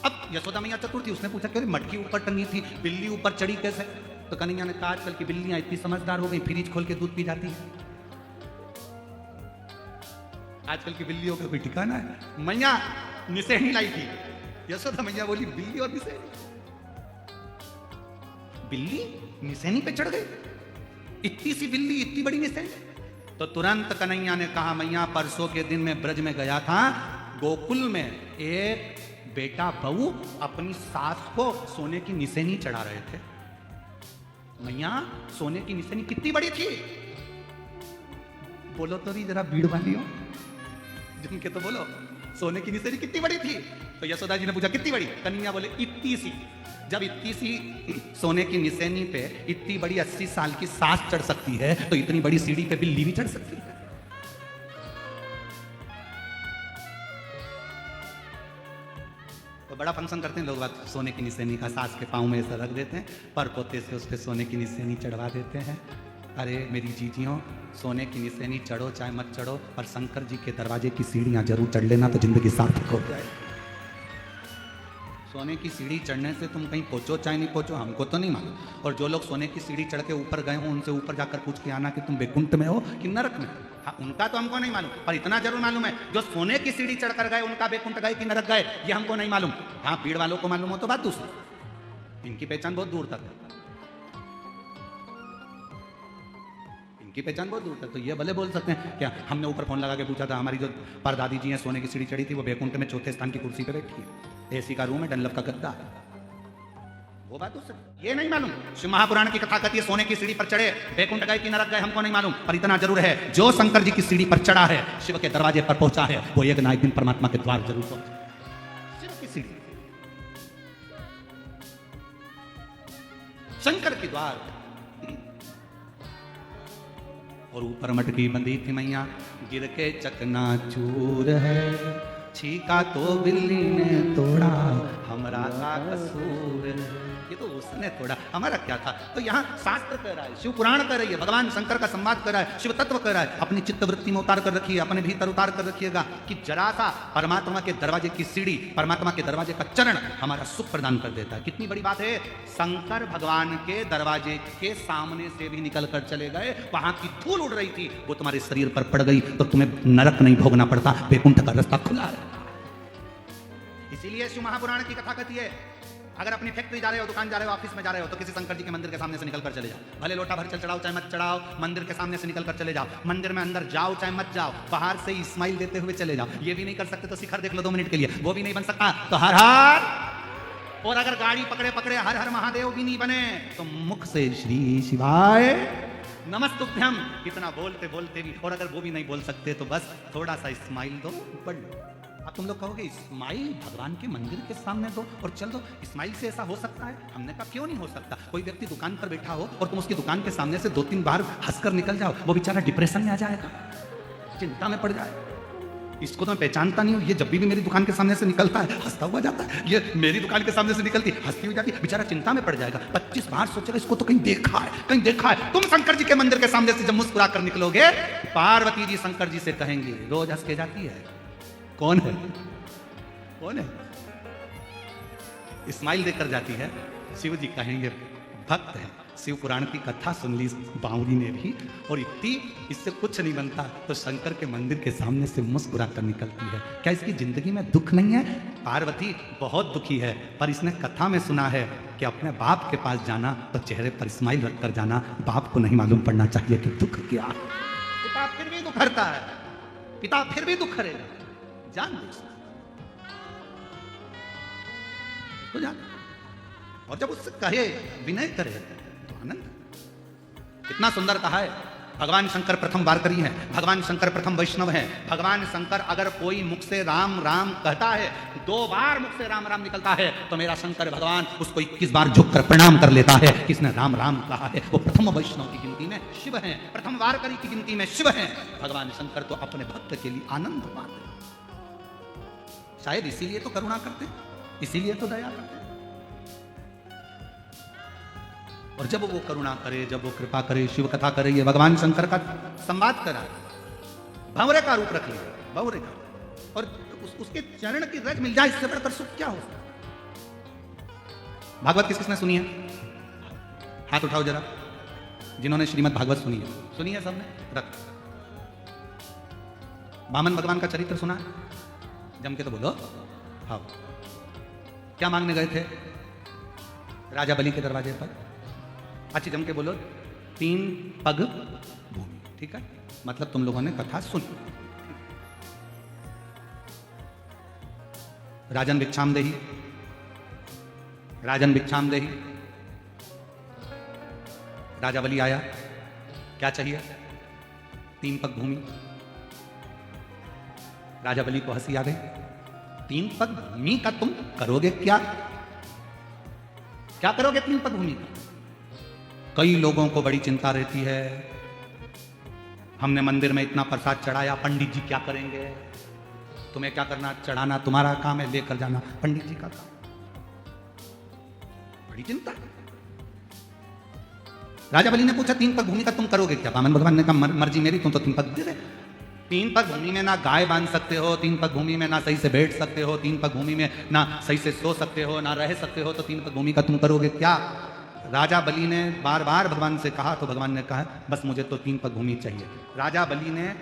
अब यशोदा मैया चतुर थी, उसने पूछा कि मटकी ऊपर टंगी थी, बिल्ली ऊपर चढ़ी कैसे। तो कन्हैया ने कहा, आजकल की बिल्लियां इतनी समझदार हो गई, फ्रिज खोल के दूध पी जाती है। आजकल की बिल्लियों का कोई ठिकाना है। मैया निसेनी लाई थी, यशोदा मैया बोली बिल्ली और निसेनी, बिल्ली निसेनी पे चढ़ गई, इतनी सी बिल्ली इतनी बड़ी निसेनी। तो तुरंत कन्हैया ने कहा, मैया परसों के दिन में ब्रज में गया था, गोकुल में एक बेटा बहू अपनी सास को सोने की निसेनी चढ़ा रहे थे। मैया सोने की निशानी कितनी बड़ी थी, बोलो तो नहीं जरा भीड़ वालियों, जिनके तो बोलो सोने की निशानी कितनी बड़ी थी। तो यशोदा जी ने पूछा कितनी बड़ी, कन्हैया बोले इतनी सी। जब इतनी सी सोने की निशानी पे इतनी बड़ी 80 साल की सास चढ़ सकती है, तो इतनी बड़ी सीढ़ी पे बिल्ली भी चढ़ सकती है। तो बड़ा फंक्शन करते हैं लोग, बात सोने की निशानी का सास के पाँव में ऐसा रख देते हैं, पर पोते से उस पर सोने की निशानी चढ़वा देते हैं। अरे मेरी जीजियों, सोने की निशानी चढ़ो चाहे मत चढ़ो, पर शंकर जी के दरवाजे की सीढ़ियाँ जरूर चढ़ लेना, तो जिंदगी सार्थक हो जाए। सोने की सीढ़ी चढ़ने से तुम कहीं पहुंचो चाहे नहीं पहुंचो, हमको तो नहीं मालूम। और जो लोग सोने की सीढ़ी चढ़ के ऊपर गए हो, उनसे ऊपर जाकर पूछ के आना कि तुम वैकुंठ में हो कि नरक में। हाँ, उनका तो हमको नहीं मालूम, पर इतना जरूर मालूम है जो सोने की सीढ़ी चढ़कर गए उनका बैकुंठ गए कि नरक गए, ये हमको नहीं मालूम। हाँ, भीड़ वालों को मालूम हो तो बात दूसरी, इनकी पहचान बहुत दूर तक है, इनकी पहचान बहुत दूर तक। तो ये भले बोल सकते हैं क्या, हमने ऊपर फोन लगा के पूछा था, हमारी जो परदादी जी हैं सोने की सीढ़ी चढ़ी थी, वो बैकुंठ में चौथे स्थान की कुर्सी पे बैठी है, एसी का रूम है, डनलप का गद्दा है, वो बात दूसरी। ये नहीं मालूम शिव महापुराण की कथा कहती है सोने की सीढ़ी पर चढ़े बैकुंठ गए कि नरक गए, हमको नहीं मालूम, पर इतना जरूर है जो शंकर जी की सीढ़ी पर चढ़ा है, शिव के दरवाजे पर पहुंचा है, वो एक ना एक दिन परमात्मा के द्वार जरूर पहुंचा। शिव की सीढ़ी, शंकर के द्वार, और ऊपर मटकी बंधी थी मैया, गिर के चकना चूर है, छीका तो बिल्ली ने तोड़ा, हमारा का कसूर है। ये तो उसने तोड़ा, हमारा क्या था। तो यहाँ शास्त्र कह रहा है, शिव पुराण कह रही है, भगवान शंकर का संवाद कर रहा है, शिव तत्व कह रहा है, अपनी चित्त वृत्ति में उतार कर रखिए, अपने भीतर उतार कर रखिएगा कि जरा सा परमात्मा के दरवाजे की सीढ़ी, परमात्मा के दरवाजे का चरण हमारा सुख प्रदान कर देता है। कितनी बड़ी बात है, शंकर भगवान के दरवाजे के सामने से भी निकल कर चले गए, वहां की धूल उड़ रही थी, वो तुम्हारे शरीर पर पड़ गई तो तुम्हें नरक नहीं भोगना पड़ता, बैकुंठ का रास्ता खुला है। इसीलिए शिव महापुराण की कथा कहती है, अगर अपनी फैक्ट्री जा रहे हो, दुकान जा रहे हो, ऑफिस में जा रहे हो, तो किसी शंकर जी के मंदिर के सामने से निकल कर चले जाओ, भले लोटा भर चल चढ़ाओ चाहे मत चढ़ाओ, मंदिर के सामने से निकल कर चले जाओ, मंदिर में अंदर जाओ चाहे मत जाओ, बाहर से ही स्माइल देते हुए चले जाओ। ये भी नहीं कर सकते तो शिखर देख लो 2 मिनट के लिए, वो भी नहीं बन सकता तो हर हर, और अगर गाड़ी पकड़े पकड़े हर हर महादेव भी नहीं बने तो मुख से श्री शिवाय नमस्तुभ्यम इतना बोलते बोलते भी, और अगर वो भी नहीं बोल सकते तो बस थोड़ा सा स्माइल दो, पढ़ लो। अब तुम लोग कहोगे स्माइल भगवान के मंदिर के सामने दो और चल दो, स्माइल से ऐसा हो सकता है? हमने कहा क्यों नहीं हो सकता। कोई व्यक्ति दुकान पर बैठा हो और तुम उसकी दुकान के सामने से 2-3 बार हंसकर निकल जाओ, वो बेचारा डिप्रेशन में आ जाएगा, चिंता में पड़ जाएगा। इसको तो मैं पहचानता नहीं हूँ, ये जब भी मेरी दुकान के सामने से निकलता है हंसता हुआ जाता है, ये मेरी दुकान के सामने से निकलती हंसती हुई जाती है, बेचारा चिंता में पड़ जाएगा, 25 बार सोचेगा इसको तो कहीं देखा है, कहीं देखा है। तुम शंकर जी के मंदिर के सामने से जब मुस्कुरा कर निकलोगे, पार्वती जी शंकर जी से कहेंगे, रोज हंस के जाती है, कौन है, कौन है, स्माइल देकर जाती है। शिव जी कहेंगे भक्त है। शिव पुराण की कथा सुन ली बावरी ने भी, और इतनी इससे कुछ नहीं बनता तो शंकर के मंदिर के सामने से मुस्कुरा कर निकलती है। क्या इसकी जिंदगी में दुख नहीं है? पार्वती बहुत दुखी है, पर इसने कथा में सुना है कि अपने बाप के पास जाना तो चेहरे पर स्माइल रख कर जाना, बाप को नहीं मालूम पड़ना चाहिए कि दुख क्या। पिता फिर भी दुख हरता है, पिता फिर भी दुख हरेगा, जान दो तो जान। और जब उससे कहे, विनय करे तो आनंद। कितना सुंदर कहा है, भगवान शंकर प्रथम वारकरी हैं, भगवान शंकर प्रथम वैष्णव हैं। भगवान शंकर अगर कोई मुख से राम राम कहता है, 2 बार मुख से राम राम निकलता है, तो मेरा शंकर भगवान उसको 21 बार झुककर प्रणाम कर लेता है। किसने राम राम कहा है वो प्रथम वैष्णव की गिनती में शिव हैं, प्रथम वारकरी की गिनती में शिव हैं। भगवान शंकर तो अपने भक्त के लिए आनंद पाते, शायद इसीलिए तो करुणा करते, इसीलिए तो दया करते। और जब वो करुणा करे, जब वो कृपा करे, शिव कथा करे, ये भगवान शंकर का संवाद करा, भंवरे का रूप रख लिया, भंवरे का, और उसके चरण की रज मिल जाए, इससे बढ़कर सुख क्या हो सकता। भागवत किस किसने सुनी है? हाथ उठाओ जरा, जिन्होंने श्रीमद् भागवत सुनी है सबने? रख। वामन भगवान का चरित्र सुना है? जम के तो बोलो। हाँ, क्या मांगने गए थे राजा बलि के दरवाजे पर? अच्छी जम के बोलो, 3 पग भूमि। ठीक है, मतलब तुम लोगों ने कथा सुनी। राजन भिक्षाम देही, राजन भिक्षाम देही। राजा बलि आया, क्या चाहिए? 3 पग भूमि। राजा बलि को हंसी आ गई, 3 पग भूमि का तुम करोगे क्या? क्या करोगे 3 पग भूमि का? कई लोगों को बड़ी चिंता रहती है, हमने मंदिर में इतना प्रसाद चढ़ाया, पंडित जी क्या करेंगे? तुम्हें क्या करना, चढ़ाना तुम्हारा काम है, लेकर जाना पंडित जी का काम। बड़ी चिंता। राजा बलि ने पूछा 3 पग भूमि का तुम करोगे क्या? वामन भगवान ने कहा मर्जी मेरी, तुम तो 3 पग दे दे। 3 पग भूमि में ना गाय बांध सकते हो, 3 पग भूमि में ना सही से बैठ सकते हो, 3 पग भूमि में ना सही से सो सकते हो, ना रह सकते हो, तो 3 पग भूमि का तुम करोगे क्या? राजा बलि ने बार बार भगवान से कहा तो भगवान ने कहा बस मुझे तो 3 पग भूमि चाहिए। राजा बलि ने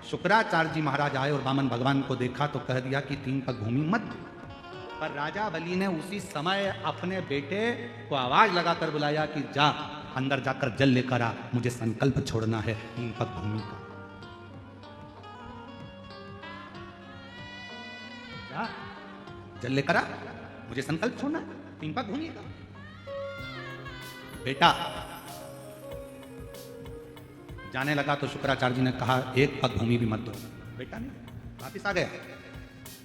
शुक्राचार्य जी महाराज आए और वामन भगवान को देखा तो कह दिया कि 3 पग भूमि मत दो। पर राजा बलि ने उसी समय अपने बेटे को आवाज लगाकर बुलाया कि जा अंदर जाकर जल लेकर आ, मुझे संकल्प छोड़ना है 3 पग भूमि का। जा जल लेकर आ, मुझे संकल्प छोड़ना है 3 पग भूमि का। बेटा जाने लगा तो शुक्राचार्य जी ने कहा 1 पग भूमि भी मत दो। बेटा नहीं, वापिस आ गया,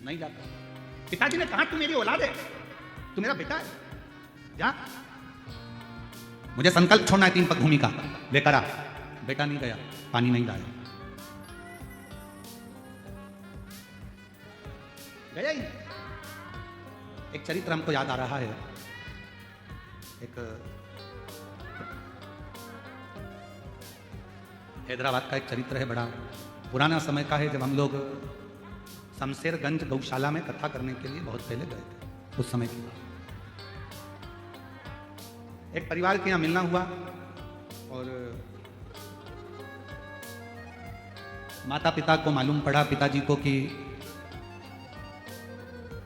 नहीं जाता। पिताजी ने कहा तू मेरी औलाद है, तू मेरा बेटा है, जा मुझे संकल्प छोड़ना है 3 पग भूमि का, लेकर आ। बेटा नहीं गया, पानी नहीं लाया, गया ही। एक चरित्र हमको याद आ रहा है, एक हैदराबाद का एक चरित्र है, बड़ा पुराना समय का है, जब हम लोग शमशेरगंज गौशाला में कथा करने के लिए बहुत पहले गए थे। उस समय की बात, एक परिवार के यहाँ मिलना हुआ और माता पिता को मालूम पड़ा, पिताजी को, कि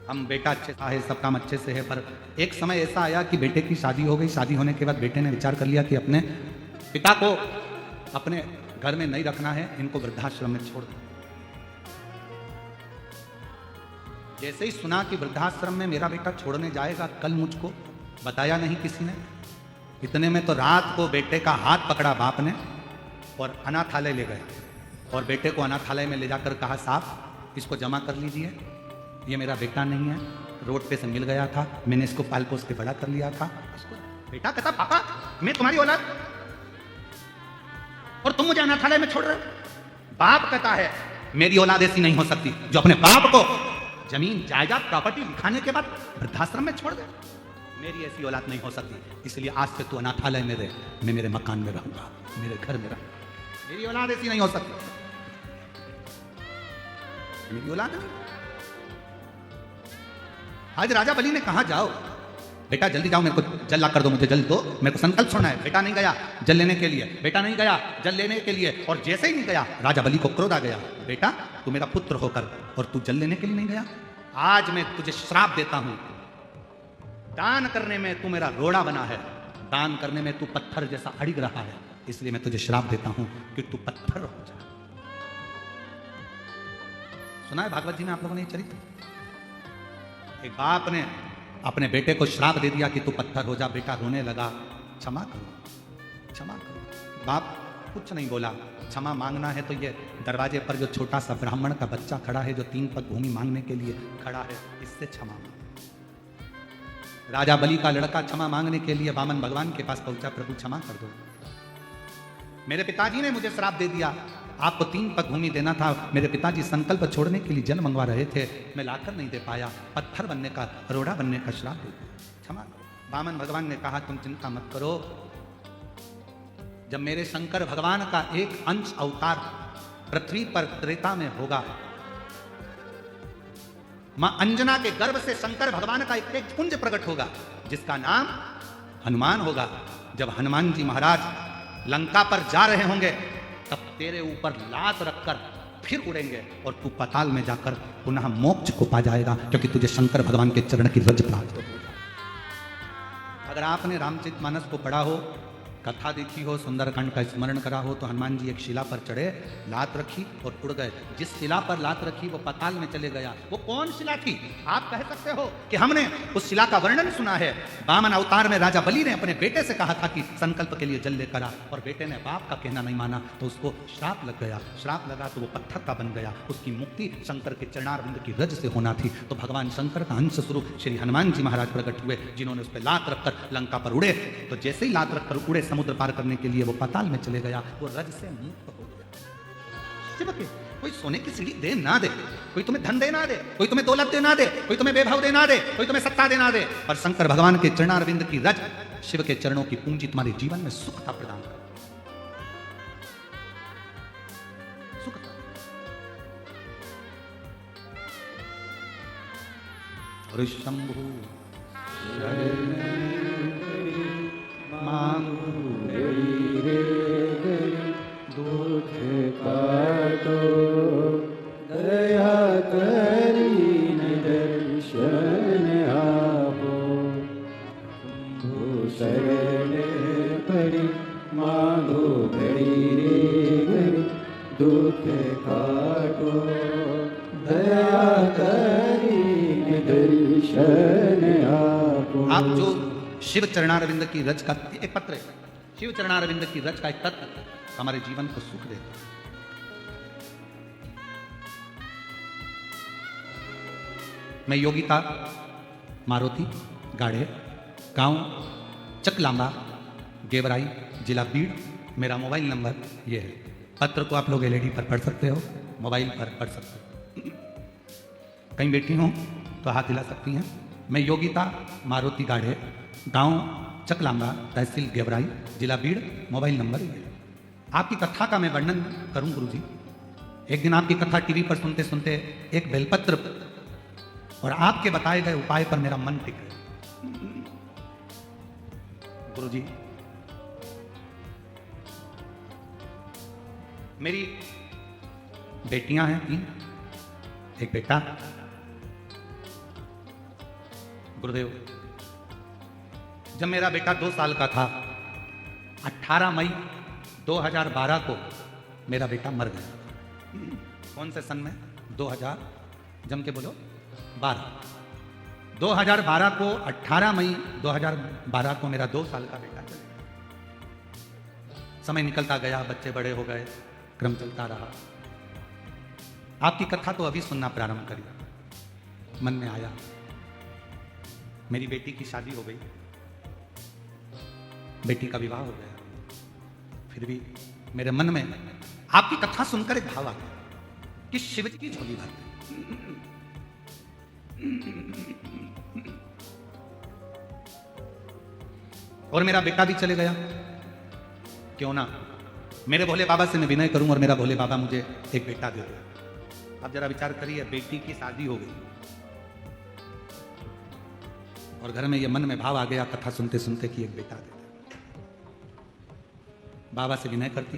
हम बेटा अच्छे सा है, सब काम अच्छे से है। पर एक समय ऐसा आया कि बेटे की शादी हो गई। शादी होने के बाद बेटे ने विचार कर लिया कि अपने पिता को अपने घर में नहीं रखना है, इनको वृद्धाश्रम में छोड़ दो। जैसे ही सुना कि वृद्धाश्रम में मेरा बेटा छोड़ने जाएगा, कल मुझको बताया नहीं किसी ने। इतने में तो रात को बेटे का हाथ पकड़ा बाप ने और अनाथालय ले गए और बेटे को अनाथालय में ले जाकर कहा साहब इसको जमा कर लीजिए, ये मेरा बेटा नहीं है, रोड पे से मिल गया था, मैंने इसको पाल पोस के बड़ा कर लिया था। बेटा कहता पापा मैं तुम्हारी औलाद और तुम मुझे अनाथालय में छोड़ रहे हो। बाप कहता है मेरी औलाद ऐसी नहीं हो सकती जो अपने बाप को जमीन जायदाद प्रॉपर्टी लिखाने के बाद वृद्धाश्रम में छोड़ दे। मेरी ऐसी औलाद नहीं हो सकती, इसलिए आज से तू अनाथालय में रहे, मैं मेरे मकान में रहूंगा, मेरे घर में रहूंगा। मेरी औलाद ऐसी नहीं हो सकती, मेरी औलाद नहीं। आज राजा बलि ने कहा जाओ बेटा जल्दी जाओ, मेरे को जल ला कर दो, मुझे जल दो, मेरे को संकल्प छोड़ना है। बेटा नहीं गया जल लेने के लिए, बेटा नहीं गया जल लेने के लिए। और जैसे ही नहीं गया राजा बलि को क्रोध आ गया, बेटा तू मेरा पुत्र होकर और तू जल लेने के लिए नहीं गया, आज मैं तुझे श्राप देता हूं। दान करने में तू मेरा रोड़ा बना है, दान करने में तू पत्थर जैसा अड़िग रहा है, इसलिए मैं तुझे श्राप देता हूं कि तू पत्थर हो जा। सुना है भागवत जी में आप लोगों ने ये चरित्र? एक बाप ने अपने बेटे को श्राप दे दिया कि तू पत्थर हो जा। बेटा रोने लगा, क्षमा करो क्षमा करो। बाप कुछ नहीं बोला, क्षमा मांगना है तो ये दरवाजे पर जो छोटा सा ब्राह्मण का बच्चा खड़ा है जो 3 पग भूमि मांगने के लिए खड़ा है, इससे क्षमा मांग। राजा बलि का लड़का क्षमा मांगने के लिए वामन भगवान के पास पहुंचा, प्रभु क्षमा कर दो, मेरे पिताजी ने मुझे श्राप दे दिया, आपको 3 पग भूमि देना था, मेरे पिताजी संकल्प छोड़ने के लिए जल मंगवा रहे थे, मैं लाकर नहीं दे पाया, पत्थर बनने का, रोड़ा बनने का श्राप दे दिया, क्षमा करो। वामन भगवान ने कहा तुम चिंता मत करो, जब मेरे शंकर भगवान का एक अंश अवतार पृथ्वी पर त्रेता में होगा, मां अंजना के गर्भ से शंकर भगवान का एक पुंज प्रकट होगा जिसका नाम हनुमान होगा। जब हनुमान जी महाराज लंका पर जा रहे होंगे तब तेरे ऊपर लात रखकर फिर उड़ेंगे और तू पाताल में जाकर पुनः मोक्ष को पा जाएगा, क्योंकि तुझे शंकर भगवान के चरण की रज प्राप्त होगी। अगर आपने रामचरितमानस को पढ़ा हो, कथा देखी हो, सुंदरकांड का स्मरण करा हो, तो हनुमान जी एक शिला पर चढ़े, लात रखी और उड़ गए। जिस शिला पर लात रखी वो पाताल में चले गया। वो कौन शिला थी? आप कह सकते हो कि हमने उस शिला का वर्णन सुना है। वामन अवतार में राजा बलि ने अपने बेटे से कहा था कि संकल्प के लिए जल लेकर आ, और बेटे ने बाप का कहना नहीं माना तो उसको श्राप लग गया। श्राप लगा तो वो पत्थर का बन गया। उसकी मुक्ति शंकर के चरणारविंद की रज से होना थी। तो भगवान शंकर का अंश स्वरूप श्री हनुमान जी महाराज प्रकट हुए, जिन्होंने उस पर लात रखकर लंका पर उड़े। तो जैसे ही लात रखकर उड़े, समुद्र पार करने के लिए वो पाताल में चले गया, वो रज से मुक्त हो गया। शिव के कोई सोने की सीढ़ी दे ना दे, कोई तुम्हें धन देना दे, कोई तुम्हें दौलत देना दे, कोई तुम्हें वैभव देना दे, कोई तुम्हें सत्ता देना दे, पर शंकर भगवान के चरणारविंद की रज, शिव के चरणों की पूंजी तुम्हारे जीवन में सुखता प्रदान कर, सुखता। शंभु मांगू घड़ी रे घड़ी दुख काटो, दया करीने दर्शन आपो। शंभु शरण पड़ी मांगो घड़ी रे घड़ी दुख काटो, दया करीने दर्शन आपो। आप जो शिव चरणारविंद की रज का एक पत्र है, शिव चरणारविंद की रज का एक तत्व हमारे जीवन को सुख देता है। मैं योगिता मारुति गाड़े, गांव चकलांबा, गेवराई, जिला बीड़। मेरा मोबाइल नंबर ये है। पत्र को आप लोग एलईडी पर पढ़ सकते हो, मोबाइल पर पढ़ सकते हो। कहीं बैठी हो तो हाथ हिला सकती हैं। मैं योगिता मारुति गाड़े, गांव चकलांबा, तहसील गेवराई, जिला बीड़। मोबाइल नंबर ये है। आपकी कथा का मैं वर्णन करूं गुरुजी। एक दिन आपकी कथा टीवी पर सुनते सुनते एक बेलपत्र और आपके बताए गए उपाय पर मेरा मन टिक गया। गुरुजी, मेरी बेटियां हैं 3, एक बेटा। गुरुदेव, जब मेरा बेटा 2 साल का था, 18 मई 2012 को मेरा बेटा मर गया। कौन से सन में? 2000, जम के बोलो, 12। 2012 को 18 मई 2012 को मेरा 2 साल का बेटा चला गया। समय निकलता गया, बच्चे बड़े हो गए, क्रम चलता रहा। आपकी कथा तो अभी सुनना प्रारंभ करी। मन में आया, मेरी बेटी की शादी हो गई, बेटी का विवाह हो गया। फिर भी मेरे मन में आपकी कथा सुनकर एक भाव आ गया कि शिव जी की झोली भर दे। और मेरा बेटा भी चले गया। क्यों ना मेरे भोले बाबा से मैं विनय करूं और मेरा भोले बाबा मुझे एक बेटा दे दे। अब जरा विचार करिए, बेटी की शादी हो गई और घर में ये मन में भाव आ गया कथा सुनते सुनते कि एक बेटा दे दे। बाबा से विनय करती।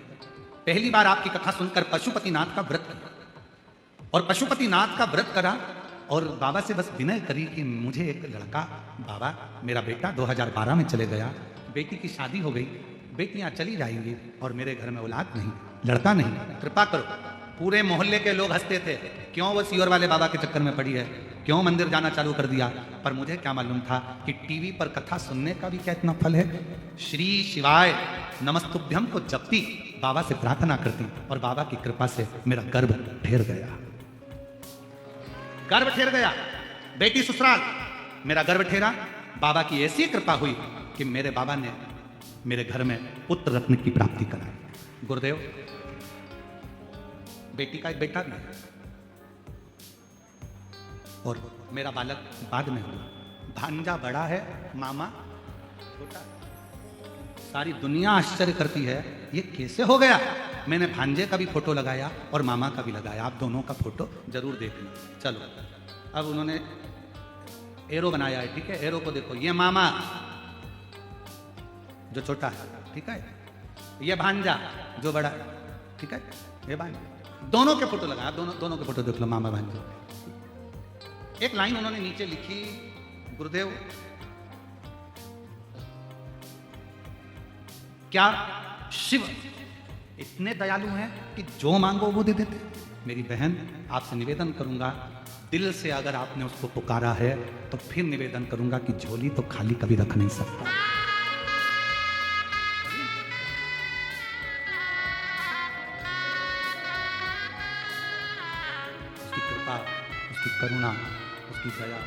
पहली बार आपकी कथा सुनकर पशुपतिनाथ का व्रत किया और पशुपतिनाथ का व्रत करा और बाबा से बस विनय करी कि मुझे एक लड़का, बाबा मेरा बेटा 2012 में चले गया, बेटी की शादी हो गई, बेटियां चली जाएंगी और मेरे घर में औलाद नहीं, लड़का नहीं, कृपा करो। पूरे मोहल्ले के लोग हंसते थे, क्यों वो सियोर वाले बाबा के चक्कर में पड़ी है, क्यों मंदिर जाना चालू कर दिया। पर मुझे क्या मालूम था कि टीवी पर कथा सुनने का भी क्या इतना फल है। श्री शिवाय नमस्तुभ्यम को जपती, बाबा से प्रार्थना करती और बाबा की कृपा से मेरा गर्भ ठहर गया। गर्भ ठहर गया, बेटी ससुराल, मेरा गर्भ ठहरा। बाबा की ऐसी कृपा हुई कि मेरे बाबा ने मेरे घर में पुत्र रत्न की प्राप्ति कराई। गुरुदेव, बेटी का एक बेटा भी है और मेरा बालक बाद में हुआ। भांजा बड़ा है, मामा छोटा। सारी दुनिया आश्चर्य करती है ये कैसे हो गया। मैंने भांजे का भी फोटो लगाया और मामा का भी लगाया, आप दोनों का फोटो जरूर देखना। चलो, अब उन्होंने एरो बनाया है, ठीक है, एरो को देखो, ये मामा जो छोटा है, ठीक है, ये भांजा जो बड़ा है, ठीक है, ये भांजा, दोनों के फोटो लगाया। दोनों के फोटो देख लो, मामा भांजा। एक लाइन उन्होंने नीचे लिखी, गुरुदेव क्या शिव इतने दयालु हैं कि जो मांगो वो दे देते। मेरी बहन, आपसे निवेदन करूंगा, दिल से अगर आपने उसको पुकारा है तो फिर निवेदन करूंगा कि झोली तो खाली कभी रख नहीं सकता। उसकी कृपा, उसकी करुणा, उसकी दया